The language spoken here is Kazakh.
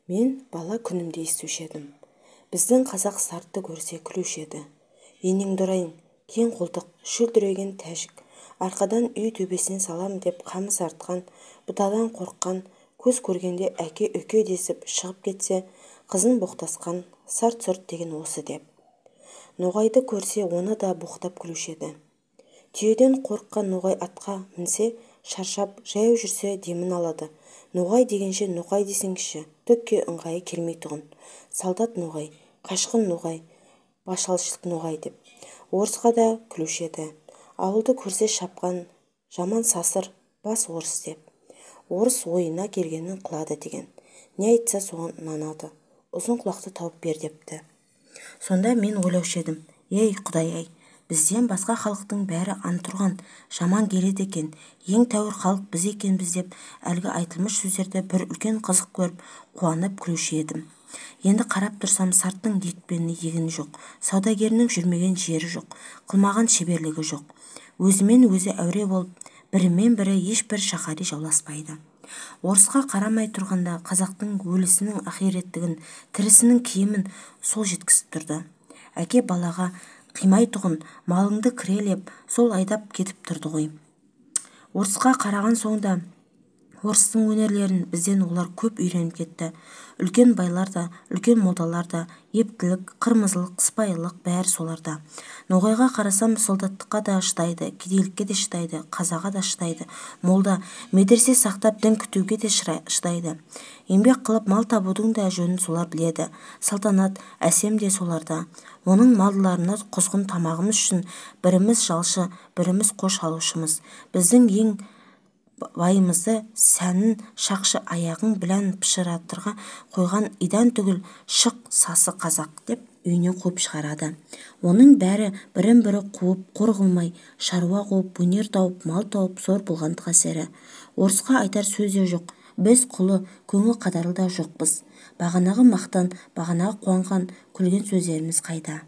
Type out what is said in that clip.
Мен бала күнімде естуші едім. Біздің қазақ сартты көрсе күлуші еді. Енеңді ұрайын, кең қолтық, шүлдіреген тәжік. Арқадан үй төбесіне салам деп қамыс артқан, бұтадан қорыққан, көз көргенде әке үке десіп шығып кетсе, қызын боқтасқан, сарт-сұрт деген осы деп. Ноғайды көрсе оны да боқтап күлуші еді. Түйеден қорыққан ноғай атқа мінсе, шаршап, жаяу жүрсе демін алады. Ноғай дегенше ноқай десеңші, түкке ыңғайы келмей тұғын. Солдат ноғай, қашқын ноғай, башалшылық ноғай деп. Орысқа да күлуші еді. Ауылды көрсе шапқан, жаман сасыр, бас орыс деп. Орыс ойына келгенін қылады деген. Не айтса соған нанады. Ұзын құлақты тауып бер депті. Сонда мен ойлаушы едім, ей Құдай-ай, бізден басқа халықтың бәрі антұрған, жаман келеді екен, ең тәуір халық біз екенбіз деп әлгі айтылмыш сөздерді бір үлкен қызық көріп, қуанып күлуші едім. Енді қарап тұрсам, сарттың екпені егіні жоқ, саудагерінің жүрмеген жері жоқ, қылмаған шеберлігі жоқ. Өзімен өзі әуре болып, бірімен бірі ешбір шақари жауласпайды. Орысқа қарамай тұрғанда қазақтың өлісінің ақиреттігін, тірісінің киімін сол жеткізіп тұрды. Әке балаға қимай тұғын, малыңды кірелеп, сол айдап кетіп тұрды ғой. Орысқа қараған соңда орыстың өнерлерін бізден олар көп үйреніп кетті. Үлкен байлар да, үлкен молдалар да, ептілік, қырмызылық, сыпайылық бәрі соларда. Ноғайға қарасам, солдаттыққа да шыдайды, кедейлікке де шыдайды, қазаға да шыдайды. Молда медресе сақтап дін күтуге де шыдайды. Еңбек қылып мал табудың да жөнін солар біледі. Салтанат, әсем де соларда. Оның малдыларына құзғын тамағымыз үшін біріміз жалшы, біріміз қош алушымыз. Біздің ең байымызды сәнін шақшы аяғың білән пышыратырға қойған идан түгіл шық сасы қазақ деп үйіне қуып шығарады. Оның бәрі бірін-бірі қуып, қор қылмай, шаруа қуып, өнер тауып, мал тауып, зор болғандық әсері. Орысқа айтар сөз де жоқ. Біз құлы, көңіл қадарлы да жоқпыз. Бағанағы мақтан, бағанағы қуанған, күлген сөздеріміз қайда?